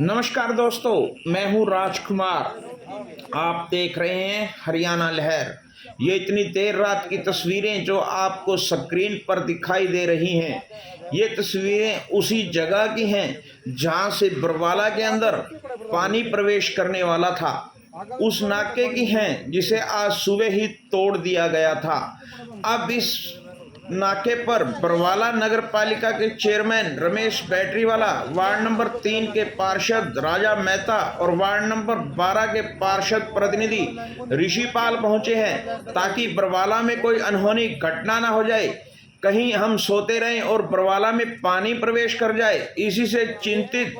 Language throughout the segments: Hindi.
नमस्कार दोस्तों, मैं हूं राजकुमार। आप देख रहे हैं हरियाणा लहर। ये इतनी देर रात की तस्वीरें जो आपको स्क्रीन पर दिखाई दे रही हैं, ये तस्वीरें उसी जगह की हैं जहां से बरवाला के अंदर पानी प्रवेश करने वाला था। उस नाके की हैं जिसे आज सुबह ही तोड़ दिया गया था। अब इस नाके पर बरवाला नगर पालिका के चेयरमैन रमेश बैटरीवाला, वार्ड नंबर 3 के पार्षद राजा मेहता और वार्ड नंबर 12 के पार्षद प्रतिनिधि ऋषिपाल पहुंचे हैं ताकि बरवाला में कोई अनहोनी घटना ना हो जाए, कहीं हम सोते रहें और बरवाला में पानी प्रवेश कर जाए। इसी से चिंतित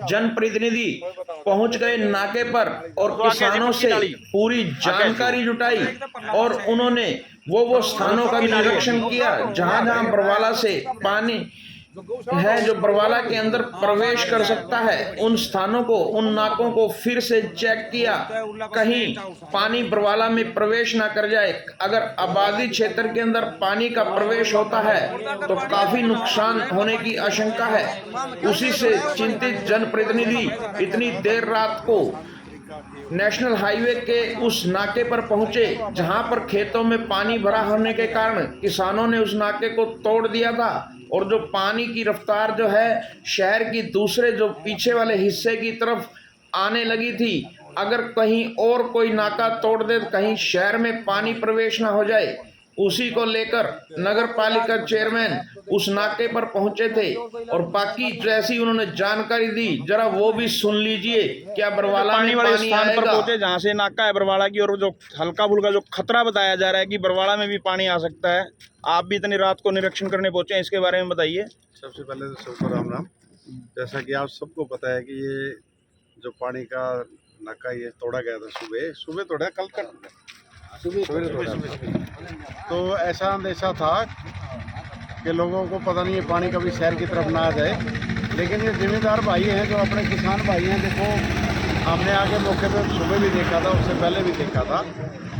जनप्रतिनिधि पहुंच गए नाके पर और किसानों से पूरी जानकारी जुटाई और उन्होंने वो स्थानों का निरीक्षण किया जहां जहां बरवाला से पानी है जो बरवाला के अंदर प्रवेश कर सकता है, उन स्थानों को, उन नाकों को फिर से चेक किया, कहीं पानी बरवाला में प्रवेश ना कर जाए। अगर आबादी क्षेत्र के अंदर पानी का प्रवेश होता है तो काफी नुकसान होने की आशंका है। उसी से चिंतित जनप्रतिनिधि इतनी देर रात को नेशनल हाईवे के उस नाके पर पहुंचे जहां पर खेतों में पानी भरा होने के कारण किसानों ने उस नाके को तोड़ दिया था और जो पानी की रफ्तार जो है शहर की दूसरे जो पीछे वाले हिस्से की तरफ आने लगी थी। अगर कहीं और कोई नाका तोड़ दे तो कहीं शहर में पानी प्रवेश ना हो जाए, उसी को लेकर नगर पालिका चेयरमैन उस नाके पर पहुंचे थे और बाकी जैसी उन्होंने जानकारी दी, जरा वो भी सुन लीजिए। क्या बरवाला में पानी स्थान पर आएगा? पहुंचे जहां से नाका है बरवाला की, और जो हल्का फुल्का जो खतरा बताया जा रहा है कि बरवाला में भी पानी आ सकता है, आप भी इतनी रात को निरीक्षण करने पहुंचे हैं, इसके बारे में बताइए। सबसे पहले तो सबको राम राम। जैसा कि आप सबको पता है कि ये जो पानी का नाका ये तोड़ा गया था, सुबह तोड़ा, कल तक सुबह तोड़ा। तो ऐसा अंदेशा था कि लोगों को पता नहीं है पानी कभी शहर की तरफ ना आ जाए, लेकिन ये जिम्मेदार भाई हैं जो अपने किसान भाई हैं। देखो, हमने आगे मौके पे सुबह भी देखा था, उससे पहले भी देखा था,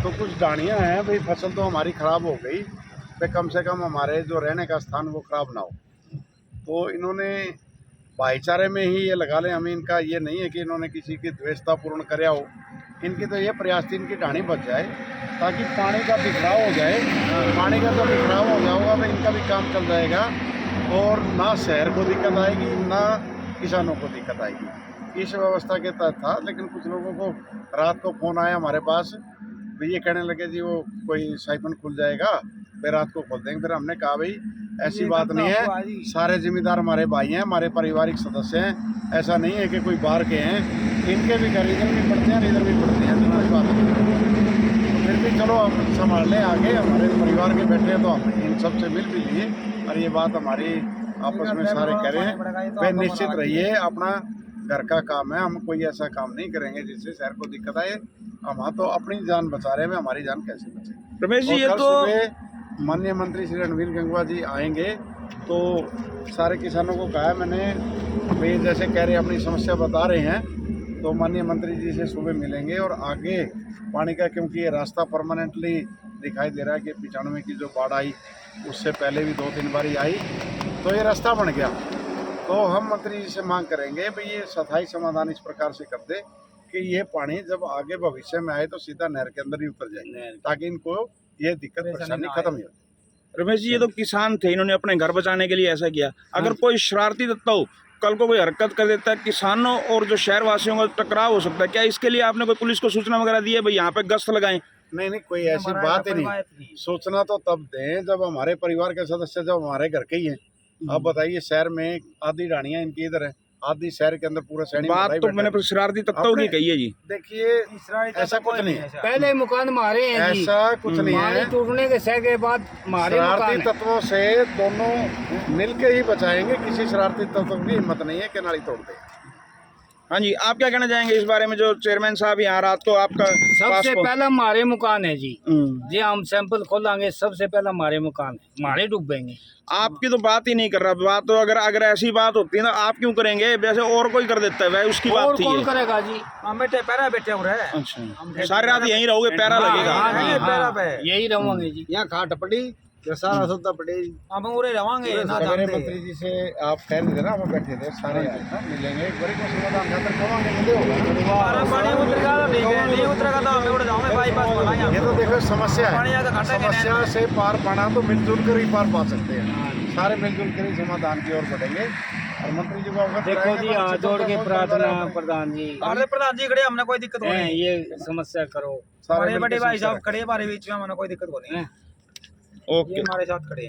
तो कुछ डाणियाँ हैं भाई, फसल तो हमारी ख़राब हो गई, तो कम से कम हमारे जो रहने का स्थान वो ख़राब ना हो। तो इन्होंने भाईचारे में ही ये लगा लें, हमें इनका ये नहीं है कि इन्होंने किसी की द्वेषता पूर्ण कराया हो। इनकी तो ये प्रयास थी इनकी ढाणी बच जाए ताकि पानी का बिखराव हो जाए। पानी का तो बिखराव हो जाएगा तो इनका भी काम चल जाएगा और ना शहर को दिक्कत आएगी ना किसानों को दिक्कत आएगी। इस व्यवस्था के तहत था, लेकिन कुछ लोगों को रात को फ़ोन आया हमारे पास, भी ये कहने लगे जी वो कोई साइफन खुल जाएगा, फिर रात को खोल देंगे। फिर हमने कहा भाई ऐसी बात नहीं है, सारे जिम्मेदार हमारे भाई हैं, हमारे पारिवारिक सदस्य हैं, ऐसा नहीं है कि कोई बाहर के हैं, इनके भी घर इधर भी पड़ते हैं इधर भी पड़ते हैं, तुम्हारी बात नहीं। तो फिर भी चलो हम संभाल लें, आगे हमारे परिवार के बैठे हैं तो हम इन सब से मिल भी लिए और ये बात हमारी आपस में सारे कह रहे हैं। वे निश्चित रहिए, अपना घर का काम है, हम कोई ऐसा काम नहीं करेंगे जिससे शहर को दिक्कत आए। हम तो अपनी जान बचा रहे हैं, हमारी जान कैसे बचे। रमेश जी, ये तो माननीय मंत्री श्री रणवीर गंगवा जी आएंगे तो सारे किसानों को कहा है मैंने, वे जैसे कह रहे अपनी समस्या बता रहे हैं, तो माननीय मंत्री जी से सुबह मिलेंगे और आगे पानी का, क्योंकि ये रास्ता परमानेंटली दिखाई दे रहा है कि 95 की जो बाढ़ आई उससे पहले भी 2-3 बार आई, तो ये रास्ता बन गया। तो हम मंत्री जी से मांग करेंगे भाई ये स्थायी समाधान इस प्रकार से कर दे कि ये पानी जब आगे भविष्य में आए तो सीधा नहर के अंदर ही उतर जाए, ताकि इनको ये दिक्कत परेशानी खत्म हो। रमेश जी, ये तो किसान थे, इन्होंने अपने घर बचाने के लिए ऐसा किया। अगर कोई शरारती तत्व हो, कल को कोई हरकत कर देता है, किसानों और जो शहर वासियों का टकराव हो सकता है, क्या इसके लिए आपने कोई पुलिस को सूचना वगैरह दी है भाई यहाँ पे गश्त लगाएं? नहीं, कोई ऐसी बात ही नहीं। सूचना तो तब दें जब हमारे परिवार के सदस्य जब हमारे घर के ही हैं। आप बताइए, शहर में आधी ढाणियाँ इनकी इधर है, आधी शहर के अंदर पूरा सैनिक बात तो मैंने शरारती तत्वों की कही है जी। देखिए, ऐसा कुछ नहीं है, पहले मकान मारे हैं, ऐसा कुछ नहीं है। टूटने के सह के बाद मारे शरारती तत्वों से दोनों मिलके ही बचाएंगे, किसी शरारती तत्व की हिम्मत नहीं है कि नाली तोड़ दे। हाँ जी, आप क्या कहना चाहेंगे इस बारे में, जो चेयरमैन साहब यहाँ रात को आपका सबसे पहला हमारे मकान है जी। हम्म। जी हम सैंपल खोलेंगे, सबसे पहला हमारे मकान है, हमारे डूबेंगे। आपकी तो बात ही नहीं कर रहा, बात तो अगर ऐसी बात होती है ना, आप क्यों करेंगे, वैसे और कोई कर देता है, वह उसकी और बात थी कौन ये। करेगा जी? हम बेटे पैरा बैठे हो रहे। अच्छा, सारी रात यहीं रहोगे, पैरा लगेगा। पैरा पे यही रहोगे जी। यहाँ खाट पड़ी, ये सारा सौदा पड़े। हम उरे रहोगे ना। सवेरे मंत्री जी से आप कह रहे थे ना, हम बैठे थे सारे आए ना, मिलेंगे एक बार को समाधान खातर कमांगे मिले होगा। पानी उतरेगा तो ठीक है, नहीं उतरेगा तो हमें उड़ जाओगे बाईपास बनाएंगे। ये तो देखो समस्या पानी है, ज्यादा घाटा है। समस्या से पार पाना तो मिलजुल कर ही पार पा सकते हैं। सारे मिलजुल कर ही समाधान की ओर बढ़ेंगे और मंत्री जी को अवगत देखो कराएंगे जी, तो हाथ जोड़ के बहुत प्रार्थना बड़ा है। प्रधान जी, हमारे प्रधान जी खड़े, हमने कोई दिक्कत हैं, नहीं। ये समस्या करो। सारे हमारे मिलकर बड़े भाई समस्या साहब खड़े, हमारे बीच में हमने कोई दिक्कत नहीं। हैं। ओके। ये हमारे साथ खड़े हैं।